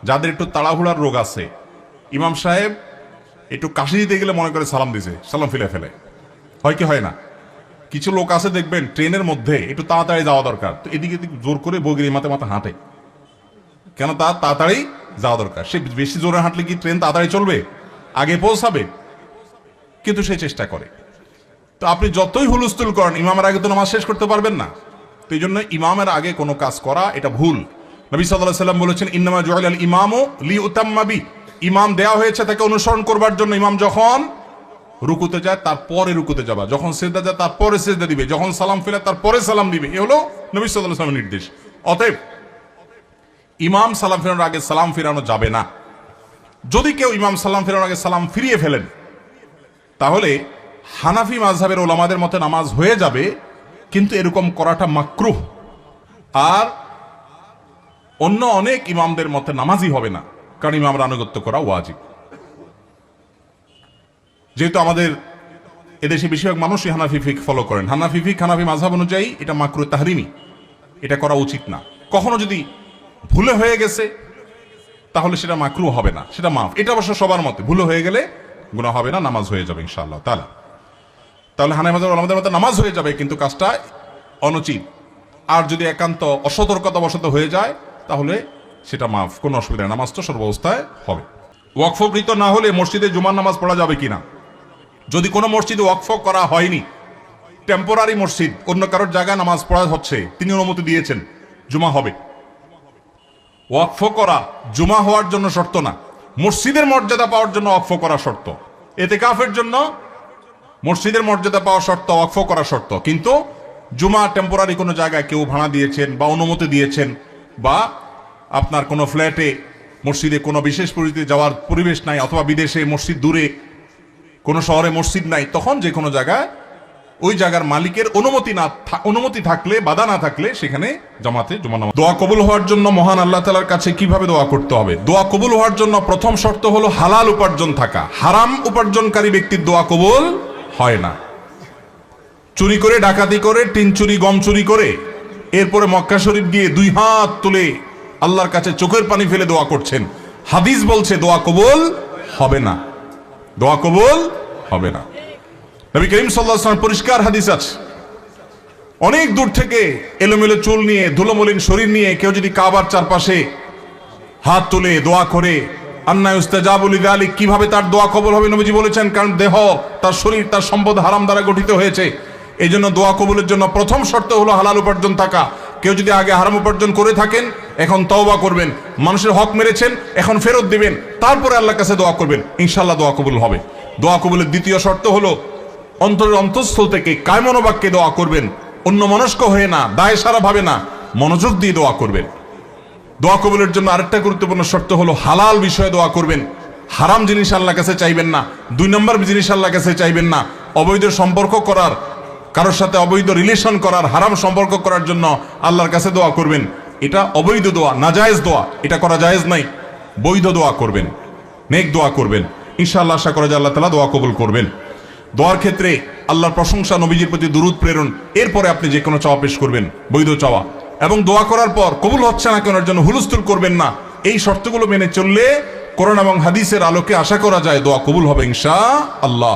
যাদের একটু তাড়াহুড়ার রোগ আছে, ইমাম সাহেব একটু কাশি দিতে গেলে মনে করে সালাম দিছে, সালাম ফেলে ফেলে, হয় কি হয় না? কিছু লোক আছে দেখবেন ট্রেনের মধ্যে একটু তাড়াতাড়ি যাওয়া দরকার, তো এদিকে জোর করে বগির মাথা মাথা হাঁটে, কেন? তার তাড়াতাড়ি যাওয়া দরকার। সে বেশি জোরে হাঁটলে কি ট্রেন তাড়াতাড়ি চলবে, আগে পৌঁছাবে? কিন্তু সে চেষ্টা করে। তো আপনি যতই হুলস্থুল করেন, ইমামের আগে তো নামাজ শেষ করতে পারবেন না। তো এই জন্য ইমামের আগে কোনো কাজ করা এটা ভুল। নবী সাল্লাল্লাহু আলাইহি ওয়াসাল্লাম বলেছেন, ইন্নামা জুইলাল ইমামু লিউতাম্মা বি, ইমাম দেয়া হয়েছে তাকে অনুসরণ করবার জন্য। ইমাম যখন রুকুতে যায় তারপরে রুকুতে যাবা, যখন সিজদা যায় তারপরে সিজদা দিবে, যখন সালাম ফেলে তারপরে সালাম দিবে। এ হলো নবী সাল্লাল্লাহু আলাইহি ওয়াসাল্লামের নির্দেশ। অতএব ইমাম সালাম ফেরানোর আগে সালাম ফিরানো যাবে না। যদি কেউ ইমাম সালাম ফেরানোর আগে সালাম ফিরিয়ে ফেলেন, তাহলে হানাফি মাযহাবের ওলামাদের মতে নামাজ হয়ে যাবে, কিন্তু এরকম করাটা মাকরুহ। আর অন্য অনেক ইমামদের মতে নামাজই হবে না, কারণ ইমামরা আনুগত্য করা ওয়াজিব। যেহেতু আমাদের এদেশে বেশিরভাগ মানুষই হানাফি ফিকহ ফলো করেন, হানাফি ফিকহ হানাফি মাযহাব অনুযায়ী এটা মাকরুহ তাহরিমি, এটা করা উচিত না। কখনো যদি ভুলে হয়ে গেছে তাহলে সেটা মাকরুহ হবে না, সেটা মাফ। এটা অবশ্য সবার মতে, ভুলে হয়ে গেলে গুনাহ হবে না, নামাজ হয়ে যাবে ইনশাআল্লাহ তাআলা। তাহলে হানাফি মাযহাবের ওলামাদের মতে নামাজ হয়ে যাবে, কিন্তু কাজটা অনুচিত। আর যদি একান্ত অসতর্কতাবশত হয়ে যায় তাহলে সেটা মাফ, কোনো অসুবিধা নেই, নামাজ তো সর্বাবস্থায় হবে। ওয়াকফকৃত না হলে মসজিদে জুমার নামাজ পড়া যাবে কিনা? যদি কোনো মসজিদে ওয়াকফ করা হয়নি, টেম্পোরারি মসজিদ, অন্য কারোর জায়গায় নামাজ পড়া হচ্ছে, তিনি অনুমতি দিয়েছেন, জুমা হবে। ওয়াকফ করা জুমা হওয়ার জন্য শর্ত না, মসজিদের মর্যাদা পাওয়ার জন্য ওয়াকফ করা শর্ত। ইতিকাফের জন্য মসজিদের মর্যাদা পাওয়া শর্ত, ওয়াকফ করা শর্ত। কিন্তু জুমা টেম্পোরারি কোনো জায়গায় কেউ ভাড়া দিয়েছেন বা অনুমতি দিয়েছেন, বা আপনার কোনো ফ্ল্যাটে মসজিদে কোনো বিশেষ পরিস্থিতিতে যাওয়ার পরিবেশ নাই, অথবা বিদেশে মসজিদ দূরে কোনো শহরে মসজিদ নাই, তখন যে কোনো জায়গায় ওই জায়গার মালিকের অনুমতি থাকলে, বাধা না থাকলে সেখানে জামাতে জুমা নামাজ। দোয়া কবুল হওয়ার জন্য মহান আল্লাহ তাআলার কাছে কিভাবে দোয়া করতে হবে? দোয়া কবুল হওয়ার জন্য প্রথম শর্ত হলো হালাল উপার্জন থাকা। হারাম উপার্জনকারী ব্যক্তির দোয়া কবুল হয় না। চুরি করে, ডাকাতি করে, টিন চুরি, গম চুরি করে এরপরে মক্কা শরীফ গিয়ে 2 হাত তুলে আল্লাহর কাছে চোখের পানি ফেলে দোয়া করছেন, হাদিস বলছে দোয়া কবুল হবে না, দোয়া কবুল হবে না। নবী করিম সাল্লাল্লাহু আলাইহি ওয়াসাল্লাম পরিষ্কার হাদিস আছে, অনেক দূর থেকে এলোমেলো চুল নিয়ে, ধুলোমলিন শরীর নিয়ে কেউ যদি কাবার চারপাশে হাত তুলে দোয়া করে, আন্না ইউস্তাজাবু লিযালিক, কিভাবে তার দোয়া কবুল হবে? নবীজি বলেছেন, কারণ দেহ, তার শরীর, তার সম্পদ হারাম দ্বারা গঠিত হয়েছে। এই জন্য দোয়া কবুলের জন্য প্রথম শর্ত হলো হালাল উপার্জন থাকা। কেউ যদি আগে হারাম উপার্জন করে থাকেন, এখন তওবা করবেন, মানুষের হক মেরেছেন, এখন ফেরত দিবেন, তারপরে আল্লাহর কাছে দোয়া করবেন, ইনশাআল্লাহ দোয়া কবুল হবে। দোয়া কবুলের দ্বিতীয় শর্ত হলো অন্তরের অন্তঃস্থল থেকে কায়মনোবাক্যে দোয়া করবেন, অন্য মনস্ক হয়ে না, দায় সারা ভাবে না, মনোযোগ দিয়ে দোয়া করবেন। দোয়া কবুলের জন্য আরেকটা গুরুত্বপূর্ণ শর্ত হলো হালাল বিষয়ে দোয়া করবেন, হারাম জিনিস আল্লাহর কাছে চাইবেন না, 2 নম্বর জিনিস আল্লাহর কাছে চাইবেন না। অবৈধ সম্পর্ক করার, কারোর সাথে অবৈধ রিলেশন করার, হারাম সম্পর্ক করার জন্য আল্লাহর কাছে দোয়া করবেন, এটা অবৈধ দোয়া, নাজায়েজ দোয়া, এটা করা জায়েজ নাই। বৈধ দোয়া করবেন, নেক দোয়া করবেন, ইনশাআল্লাহ আশা করা যায় আল্লাহ তাআলা দোয়া কবুল করবেন। দোয়ার ক্ষেত্রে আল্লাহর প্রশংসা, নবীজির প্রতি দুরূদ প্রেরণ, এরপরে আপনি যে কোনো চাওয়া পেশ করবেন, বৈধ চাওয়া। এবং দোয়া করার পর কবুল হচ্ছে না কেন জন্য হুলস্থুল করবেন না। এই শর্তগুলো মেনে চললে কোরআন এবং হাদিসের আলোকে আশা করা যায় দোয়া কবুল হবে ইনশাআল্লাহ।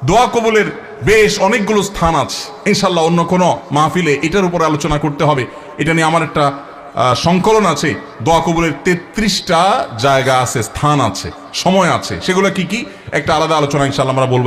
দোয়া কবুলের বেশ অনেকগুলো স্থান আছে, ইনশাআল্লাহ অন্য কোনো মাহফিলে এটার উপর আলোচনা করতে হবে। এটা নিয়ে আমার একটা সংকলন আছে, দোয়া কবুলের 33টা জায়গা আছে, স্থান আছে, সময় আছে, সেগুলো কি কি একটা আলাদা আলোচনা ইনশাআল্লাহ আমরা বলবো।